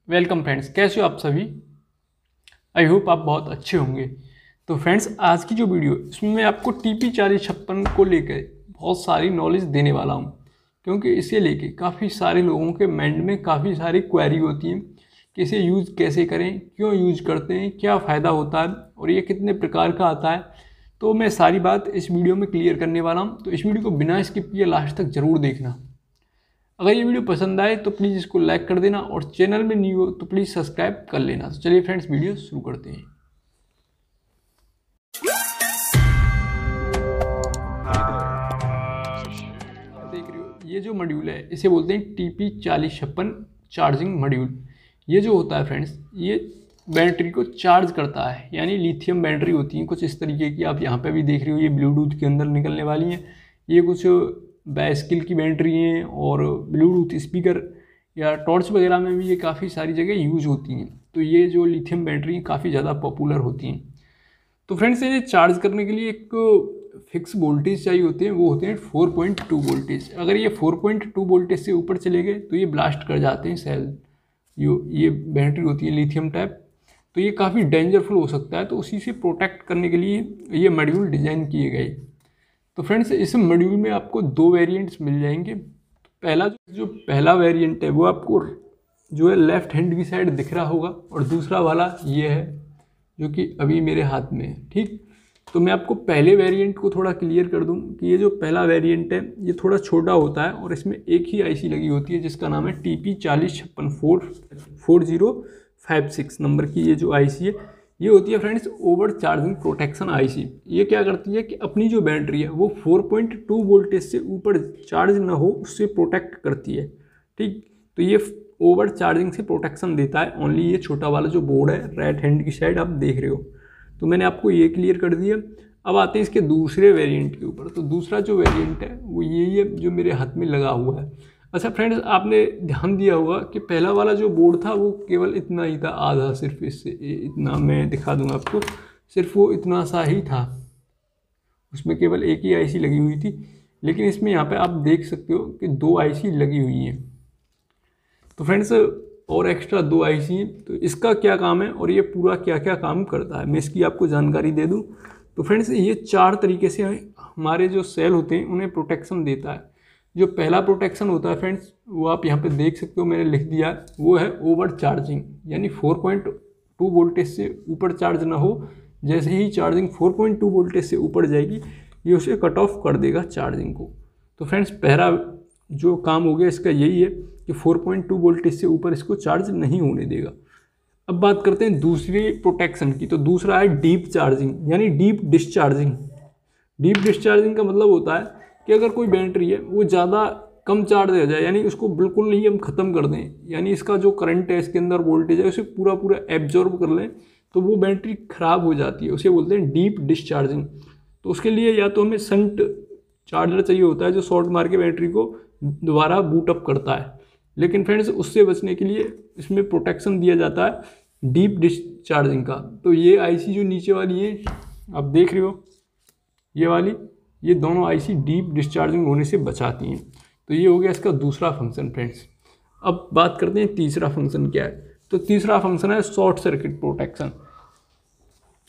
Welcome friends, कैसे हो आप सभी। आई होप आप बहुत अच्छे होंगे। तो फ्रेंड्स, आज की जो वीडियो इसमें मैं आपको TP4056 को लेकर बहुत सारी नॉलेज देने वाला हूं, क्योंकि इसे लेके काफ़ी सारे लोगों के माइंड में काफ़ी सारी क्वेरी होती हैं कि इसे यूज़ कैसे करें, क्यों यूज़ करते हैं, क्या फ़ायदा होता है और ये कितने प्रकार का आता है। तो मैं सारी बात इस वीडियो में क्लियर करने वाला हूँ, तो इस वीडियो को बिना स्किप किए लास्ट तक ज़रूर देखना। अगर ये वीडियो पसंद आए तो प्लीज़ इसको लाइक कर देना और चैनल में न्यू हो तो प्लीज़ सब्सक्राइब कर लेना। तो चलिए फ्रेंड्स, वीडियो शुरू करते हैं। देख रहे हो, ये जो मॉड्यूल है इसे बोलते हैं TP4056 चार्जिंग मॉड्यूल। ये जो होता है फ्रेंड्स, ये बैटरी को चार्ज करता है, यानी लिथियम बैटरी होती है कुछ इस तरीके की। आप यहाँ पे भी देख रहे हो, ये ब्लूटूथ के अंदर निकलने वाली हैं। ये कुछ बाइसिकल की बैटरी हैं और ब्लूटूथ स्पीकर या टॉर्च वगैरह में भी ये काफ़ी सारी जगह यूज होती हैं। तो ये जो लिथियम बैटरी काफ़ी ज़्यादा पॉपुलर होती हैं। तो फ्रेंड्स, ये चार्ज करने के लिए एक फिक्स वोल्टेज चाहिए होते हैं, वो होते हैं 4.2 वोल्टेज। अगर ये 4.2 वोल्टेज से ऊपर चले गए तो ये ब्लास्ट कर जाते हैं सेल। ये बैटरी होती है लिथियम टाइप, तो ये काफ़ी डेंजरफुल हो सकता है। तो उसी से प्रोटेक्ट करने के लिए ये मॉड्यूल डिज़ाइन किए गए। तो फ्रेंड्स, इस मॉड्यूल में आपको दो वेरिएंट्स मिल जाएंगे। पहला वेरिएंट है वो आपको जो है लेफ्ट हैंड की साइड दिख रहा होगा, और दूसरा वाला ये है जो कि अभी मेरे हाथ में है। ठीक, तो मैं आपको पहले वेरिएंट को थोड़ा क्लियर कर दूं कि ये जो पहला वेरिएंट है ये थोड़ा छोटा होता है और इसमें एक ही आईसी लगी होती है जिसका नाम है TP4056 4056 नंबर की। ये जो आईसी है ये होती है friends over charging protection IC. ये क्या करती है कि अपनी जो बैटरी है वो 4.2 वोल्टेज से ऊपर चार्ज ना हो उससे प्रोटेक्ट करती है। ठीक, तो ये ओवर चार्जिंग से प्रोटेक्शन देता है ओनली ये छोटा वाला जो बोर्ड है राइट हैंड की साइड आप देख रहे हो। तो मैंने आपको ये क्लियर कर दिया। अब आते हैं इसके दूसरे वेरिएंट के ऊपर। तो दूसरा जो वेरिएंट है वो यही है जो मेरे हाथ में लगा हुआ है। अच्छा फ्रेंड्स, आपने ध्यान दिया होगा कि पहला वाला जो बोर्ड था वो केवल इतना ही था, आधा, सिर्फ इससे इतना मैं दिखा दूंगा आपको, सिर्फ वो इतना सा ही था। उसमें केवल एक ही आईसी लगी हुई थी, लेकिन इसमें यहाँ पे आप देख सकते हो कि दो आईसी लगी हुई हैं। तो फ्रेंड्स, और एक्स्ट्रा दो आईसी हैं। तो इसका क्या काम है और ये पूरा क्या क्या काम करता है मैं इसकी आपको जानकारी दे दूँ। तो फ्रेंड्स, ये 4 तरीके से हमारे जो सेल होते हैं उन्हें प्रोटेक्शन देता है। जो पहला प्रोटेक्शन होता है फ्रेंड्स, वो आप यहाँ पे देख सकते हो, मैंने लिख दिया, वो है ओवर चार्जिंग, यानी 4.2 वोल्टेज से ऊपर चार्ज ना हो। जैसे ही चार्जिंग 4.2 वोल्टेज से ऊपर जाएगी ये उसे कट ऑफ कर देगा चार्जिंग को। तो फ्रेंड्स, पहला जो काम हो गया इसका यही है कि 4.2 वोल्टेज से ऊपर इसको चार्ज नहीं होने देगा। अब बात करते हैं दूसरी प्रोटेक्शन की। तो दूसरा है डीप चार्जिंग, यानी डीप डिस्चार्जिंग। डीप डिस्चार्जिंग का मतलब होता है कि अगर कोई बैटरी है वो ज़्यादा कम चार्ज हो जाए, यानी उसको बिल्कुल ही हम ख़त्म कर दें, यानी इसका जो करंट है इसके अंदर वोल्टेज है उसे पूरा पूरा एब्जॉर्ब कर लें, तो वो बैटरी ख़राब हो जाती है। उसे बोलते हैं डीप डिस्चार्जिंग। तो उसके लिए या तो हमें शंट चार्जर चाहिए होता है जो शॉर्ट मार के बैटरी को दोबारा बूटअप करता है। लेकिन फ्रेंड्स, उससे बचने के लिए इसमें प्रोटेक्शन दिया जाता है डीप डिस्चार्जिंग का। तो ये आईसी जो नीचे वाली है आप देख रहे हो, ये वाली, ये दोनों आईसी डीप डिस्चार्जिंग होने से बचाती हैं। तो ये हो गया इसका दूसरा फंक्शन फ्रेंड्स। अब बात करते हैं तीसरा फंक्शन क्या है। तो तीसरा फंक्शन है शॉर्ट सर्किट प्रोटेक्शन।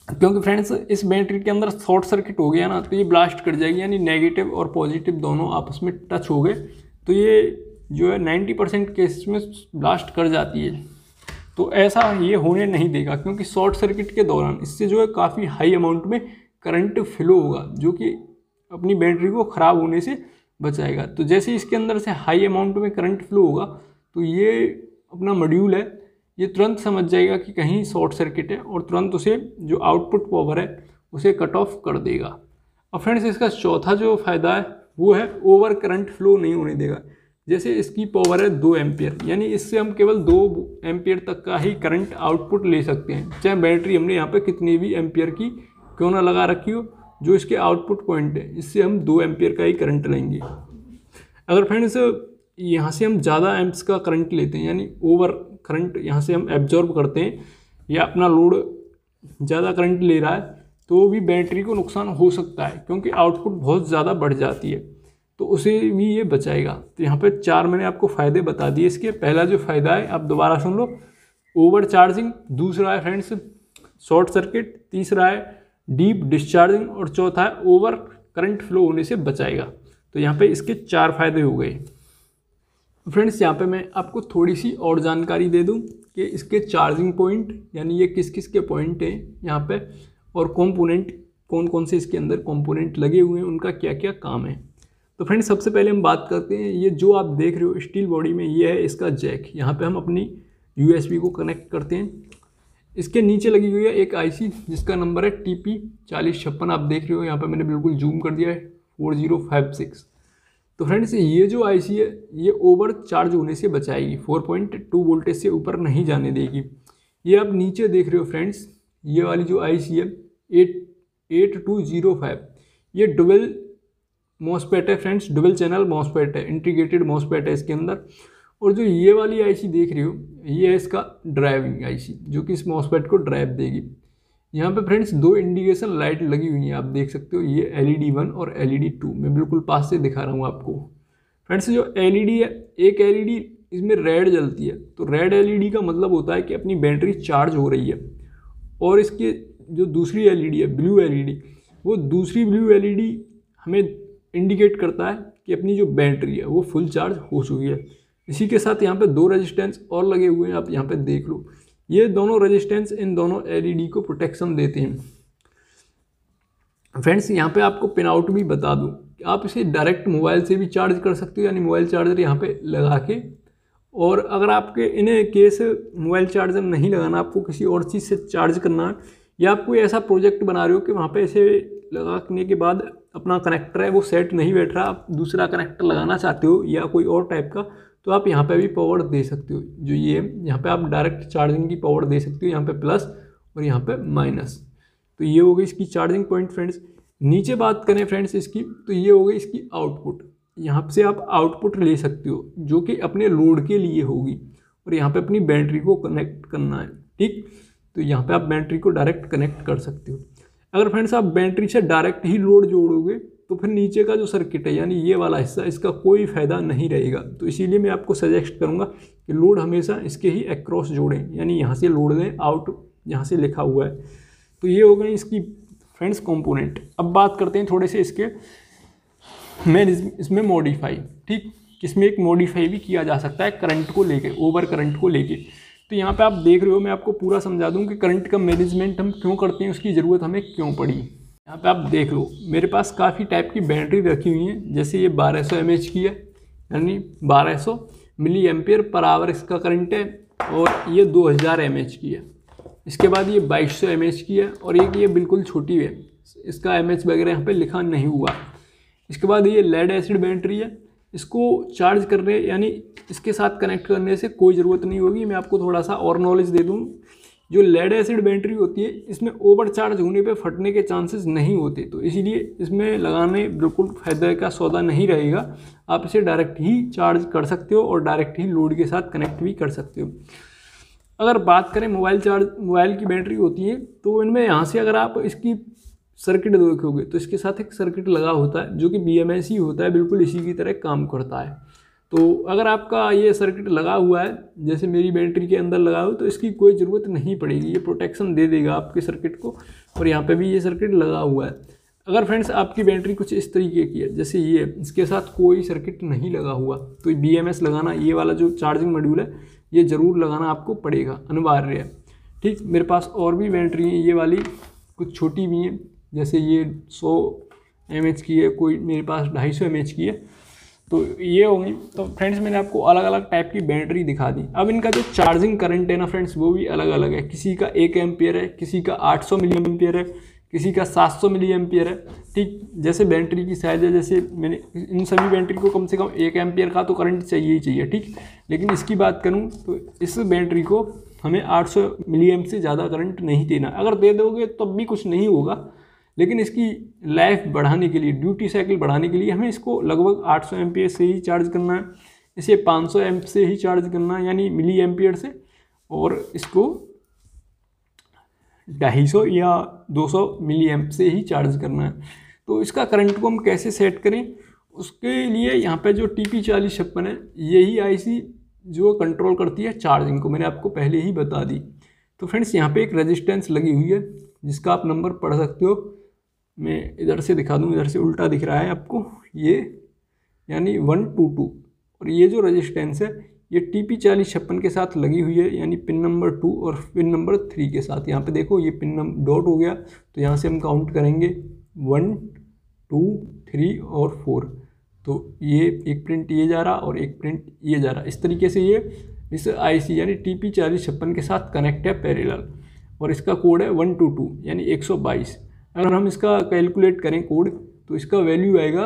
क्योंकि फ्रेंड्स, इस बैटरी के अंदर शॉर्ट सर्किट हो गया ना तो ये ब्लास्ट कर जाएगी, यानी नेगेटिव और पॉजिटिव दोनों आपस में टच हो गए तो ये जो है 90% केस में ब्लास्ट कर जाती है। तो ऐसा ये होने नहीं देगा, क्योंकि शॉर्ट सर्किट के दौरान इससे जो है काफ़ी हाई अमाउंट में करंट फ्लो होगा जो कि अपनी बैटरी को ख़राब होने से बचाएगा। तो जैसे इसके अंदर से हाई अमाउंट में करंट फ्लो होगा तो ये अपना मॉड्यूल है ये तुरंत समझ जाएगा कि कहीं शॉर्ट सर्किट है और तुरंत उसे जो आउटपुट पावर है उसे कट ऑफ कर देगा। अब फ्रेंड्स, इसका चौथा जो फ़ायदा है वो है ओवर करंट फ्लो नहीं होने देगा। जैसे इसकी पावर है 2 एम्पियर, यानी इससे हम केवल 2 एम्पियर तक का ही करंट आउटपुट ले सकते हैं, चाहे बैटरी हमने यहाँ पे कितनी भी एम्पियर की क्यों ना लगा रखी हो। जो इसके आउटपुट पॉइंट है इससे हम 2 एम्पियर का ही करंट लेंगे। अगर फ्रेंड्स यहाँ से हम ज़्यादा एम्प्स का करंट लेते हैं, यानी ओवर करंट यहाँ से हम एब्जॉर्ब करते हैं या अपना लोड ज़्यादा करंट ले रहा है, तो भी बैटरी को नुकसान हो सकता है क्योंकि आउटपुट बहुत ज़्यादा बढ़ जाती है। तो उसे भी ये बचाएगा। तो यहाँ पे 4 मैंने आपको फ़ायदे बता दिए इसके। पहला जो फ़ायदा है आप दोबारा सुन लो, ओवर चार्जिंग, दूसरा है फ्रेंड्स शॉर्ट सर्किट, तीसरा है डीप डिस्चार्जिंग और चौथा है ओवर करंट फ्लो होने से बचाएगा। तो यहाँ पे इसके 4 फायदे हो गए। फ्रेंड्स यहाँ पे मैं आपको थोड़ी सी और जानकारी दे दूँ कि इसके चार्जिंग पॉइंट यानी ये किस किस के पॉइंट हैं यहाँ पे, और कंपोनेंट कौन कौन से इसके अंदर कंपोनेंट लगे हुए हैं, उनका क्या क्या काम है। तो फ्रेंड्स सबसे पहले हम बात करते हैं, ये जो आप देख रहे हो स्टील बॉडी में, ये है इसका जैक। यहाँ पे हम अपनी USB को कनेक्ट करते हैं। इसके नीचे लगी हुई है एक IC जिसका नंबर है TP4056, आप देख रहे हो यहाँ पे मैंने बिल्कुल जूम कर दिया है, 4056। तो फ्रेंड्स ये जो IC है ये ओवर चार्ज होने से बचाएगी, 4.2 वोल्टेज से ऊपर नहीं जाने देगी। ये आप नीचे देख रहे हो फ्रेंड्स, ये वाली जो IC है 8205, ये डुअल मॉसफेट है फ्रेंड्स, डुअल चैनल मॉसफेट है, इंटीग्रेटेड मॉसफेट है इसके अंदर। और जो ये वाली IC देख रहे हो ये है इसका ड्राइविंग IC, जो कि इस मॉसफेट को ड्राइव देगी। यहाँ पे फ्रेंड्स 2 इंडिकेशन लाइट लगी हुई हैं, आप देख सकते हो, ये LED 1 और LED 2। मैं बिल्कुल पास से दिखा रहा हूँ आपको। फ्रेंड्स जो LED है, एक LED इसमें रेड जलती है, तो रेड LED का मतलब होता है कि अपनी बैटरी चार्ज हो रही है। और इसकी जो दूसरी LED है ब्लू LED, वो दूसरी ब्लू LED हमें इंडिकेट करता है कि अपनी जो बैटरी है वो फुल चार्ज हो चुकी है। इसी के साथ यहाँ पे 2 रेजिस्टेंस और लगे हुए हैं, आप यहाँ पे देख लो। ये दोनों रेजिस्टेंस इन दोनों LED को प्रोटेक्शन देते हैं। फ्रेंड्स यहाँ पे आपको पिन आउट भी बता दूँ, आप इसे डायरेक्ट मोबाइल से भी चार्ज कर सकते हो, यानी मोबाइल चार्जर यहाँ पे लगा के। और अगर आपके इन्हें केस मोबाइल चार्जर नहीं लगाना, आपको किसी और चीज़ से चार्ज करना है, या आप कोई ऐसा प्रोजेक्ट बना रहे हो कि वहाँ पे इसे लगाने के बाद अपना कनेक्टर है वो सेट नहीं बैठ रहा, आप दूसरा कनेक्टर लगाना चाहते हो या कोई और टाइप का, तो आप यहाँ पे भी पावर दे सकते हो। जो ये यहाँ पे आप डायरेक्ट चार्जिंग की पावर दे सकते हो, यहाँ पे प्लस और यहाँ पे माइनस। तो ये हो गई इसकी चार्जिंग पॉइंट फ्रेंड्स। नीचे बात करें फ्रेंड्स इसकी, तो ये हो गई इसकी आउटपुट। यहाँ से आप आउटपुट ले सकते हो जो कि अपने लोड के लिए होगी, और यहाँ पे अपनी बैटरी को कनेक्ट करना है, ठीक। तो यहाँ पे आप बैटरी को डायरेक्ट कनेक्ट कर सकते हो। अगर फ्रेंड्स आप बैटरी से डायरेक्ट ही लोड जोड़ोगे तो फिर नीचे का जो सर्किट है यानी ये वाला हिस्सा, इसका कोई फ़ायदा नहीं रहेगा। तो इसीलिए मैं आपको सजेस्ट करूँगा कि लोड हमेशा इसके ही अक्रॉस जोड़ें, यानी यहाँ से लोड दें, आउट यहाँ से लिखा हुआ है। तो ये हो गई इसकी फ्रेंड्स कंपोनेंट। अब बात करते हैं थोड़े से इसके इसमें मॉडिफाई, ठीक। इसमें एक मॉडिफाई भी किया जा सकता है करंट को लेके, ओवर करंट को लेके। तो यहाँ पे आप देख रहे हो, मैं आपको पूरा समझा दूँ कि करंट का मैनेजमेंट हम क्यों करते हैं, उसकी ज़रूरत हमें क्यों पड़ी। यहाँ पे आप देख लो, मेरे पास काफ़ी टाइप की बैटरी रखी हुई हैं। जैसे ये 1200 mAh की है, यानी 1200 मिली एम्पियर पर आवर इसका करंट है, और ये 2000 mAh की है। इसके बाद ये 2200 mAh की है, और एक ये बिल्कुल छोटी है, इसका mAh वगैरह यहाँ पे लिखा नहीं हुआ। इसके बाद ये लेड एसिड बैटरी है, इसको चार्ज करने यानी इसके साथ कनेक्ट करने से कोई ज़रूरत नहीं होगी। मैं आपको थोड़ा सा और नॉलेज दे दूँ, जो लेड एसिड बैटरी होती है इसमें ओवर चार्ज होने पे फटने के चांसेस नहीं होते, तो इसीलिए इसमें लगाने बिल्कुल फायदे का सौदा नहीं रहेगा। आप इसे डायरेक्ट ही चार्ज कर सकते हो और डायरेक्ट ही लोड के साथ कनेक्ट भी कर सकते हो। अगर बात करें मोबाइल की बैटरी होती है, तो इनमें यहाँ से अगर आप इसकी सर्किट देखोगे तो इसके साथ एक सर्किट लगा होता है जो कि BMS ही होता है, बिल्कुल इसी की तरह काम करता है। तो अगर आपका ये सर्किट लगा हुआ है, जैसे मेरी बैटरी के अंदर लगा हो, तो इसकी कोई ज़रूरत नहीं पड़ेगी, ये प्रोटेक्शन दे देगा आपके सर्किट को। और यहाँ पे भी ये सर्किट लगा हुआ है। अगर फ्रेंड्स आपकी बैटरी कुछ इस तरीके की है, जैसे ये, इसके साथ कोई सर्किट नहीं लगा हुआ, तो BMS लगाना, ये वाला जो चार्जिंग मॉड्यूल है ये ज़रूर लगाना आपको पड़ेगा, अनिवार्य है, ठीक। मेरे पास और भी बैटरी हैं, ये वाली कुछ छोटी भी हैं, जैसे ये 100 mAh की है, कोई मेरे पास 250 mAh की है। तो ये होंगी। तो फ्रेंड्स मैंने आपको अलग अलग टाइप की बैटरी दिखा दी। अब इनका जो चार्जिंग करंट है ना फ्रेंड्स, वो भी अलग अलग है। किसी का 1 एम्पियर है, किसी का 800 मिली एम्पियर है, किसी का 700 मिली एम्पियर है, ठीक। जैसे बैटरी की साइज है, जैसे मैंने इन सभी बैटरी को कम से कम 1 एम्पियर का तो करंट चाहिए ही चाहिए, ठीक। लेकिन इसकी बात करूँ तो इस बैटरी को हमें 800 मिली एम्प से ज़्यादा करंट नहीं देना। अगर दे दोगे तब भी कुछ नहीं होगा, लेकिन इसकी लाइफ बढ़ाने के लिए, ड्यूटी साइकिल बढ़ाने के लिए हमें इसको लगभग 800 एम्पियर से ही चार्ज करना है, इसे 500 एम्प से ही चार्ज करना है, यानी मिली एम्पियर से, और इसको 250 या 200 मिली एम्प से ही चार्ज करना है। तो इसका करंट को हम कैसे सेट करें, उसके लिए यहाँ पे जो TP4056 है, यही IC जो कंट्रोल करती है चार्जिंग को, मैंने आपको पहले ही बता दी। तो फ्रेंड्स यहाँ पे एक रेजिस्टेंस लगी हुई है जिसका आप नंबर पढ़ सकते हो। मैं इधर से दिखा दूँ, इधर से उल्टा दिख रहा है आपको, ये यानी 122। और ये जो रेजिस्टेंस है ये TP4056 के साथ लगी हुई है, यानी पिन नंबर 2 और पिन नंबर 3 के साथ। यहाँ पे देखो ये पिन नंबर डॉट हो गया, तो यहाँ से हम काउंट करेंगे 1 2 3 और 4। तो ये एक प्रिंट ये जा रहा और एक प्रिंट ये जा रहा। इस तरीके से ये इस IC यानी TP4056 के साथ कनेक्ट है पैरेलल, और इसका कोड है 122 यानी 122। अगर हम इसका कैलकुलेट करें कोड तो इसका वैल्यू आएगा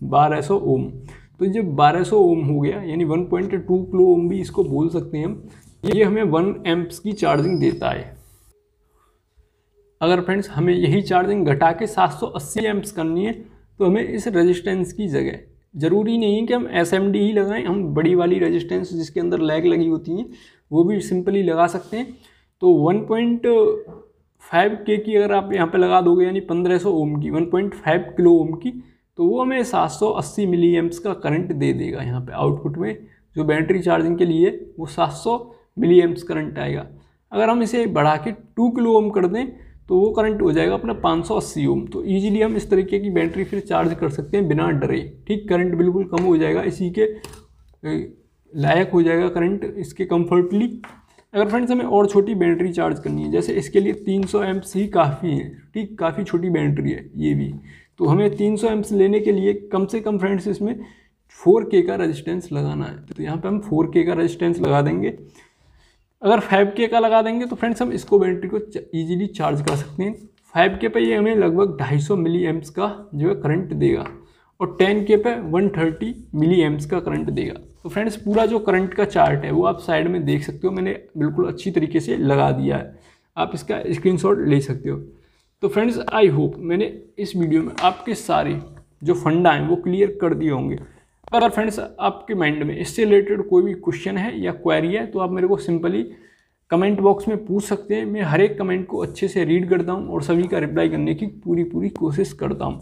1200 ओम। तो जब 1200 ओम हो गया यानी 1.2 किलो ओम भी इसको बोल सकते हैं हम, ये हमें 1 एम्प्स की चार्जिंग देता है। अगर फ्रेंड्स हमें यही चार्जिंग घटा के 780 एम्प्स करनी है तो हमें इस रेजिस्टेंस की जगह, ज़रूरी नहीं है कि हम SMD ही लगाएं, हम बड़ी वाली रेजिस्टेंस जिसके अंदर लैग लगी होती हैं वो भी सिंपली लगा सकते हैं। तो 1.5K की अगर आप यहाँ पे लगा दोगे यानी 1500 ओम की, 1.5 किलो ओम की, तो वो हमें 780 मिली एम्प्स का करंट दे देगा। यहाँ पे आउटपुट में जो बैटरी चार्जिंग के लिए वो 700 मिली एम्प्स करंट आएगा। अगर हम इसे बढ़ा के 2 किलो ओम कर दें तो वो करंट हो जाएगा अपना 580 ओम। तो ईजिली हम इस तरीके की बैटरी फिर चार्ज कर सकते हैं बिना डरे। ठीक, करंट बिल्कुल कम हो जाएगा, इसी के लायक हो जाएगा करंट इसके कंफर्टली। अगर फ्रेंड्स हमें और छोटी बैटरी चार्ज करनी है, जैसे इसके लिए 300 एम्प्स ही काफ़ी है। ठीक, काफ़ी छोटी बैटरी है ये भी, तो हमें 300 एम्प्स लेने के लिए कम से कम फ्रेंड्स इसमें 4K का रेजिस्टेंस लगाना है। तो यहाँ पे हम 4K का रेजिस्टेंस लगा देंगे। अगर 5K का लगा देंगे तो फ्रेंड्स हम इसको बैटरी को इजीली चार्ज कर सकते हैं। 5K पे ये हमें लगभग 250 मिली एम्प्स का जो है करंट देगा, और 10K पे 130 मिली एम्प्स का करंट देगा। तो फ्रेंड्स पूरा जो करंट का चार्ट है वो आप साइड में देख सकते हो, मैंने बिल्कुल अच्छी तरीके से लगा दिया है, आप इसका स्क्रीनशॉट ले सकते हो। तो फ्रेंड्स आई होप मैंने इस वीडियो में आपके सारे जो फंडा हैं वो क्लियर कर दिए होंगे। अगर फ्रेंड्स आपके माइंड में इससे रिलेटेड कोई भी क्वेश्चन है या क्वेरी है तो आप मेरे को सिंपली कमेंट बॉक्स में पूछ सकते हैं। मैं हर एक कमेंट को अच्छे से रीड करता हूँ और सभी का रिप्लाई करने की पूरी कोशिश करता हूँ।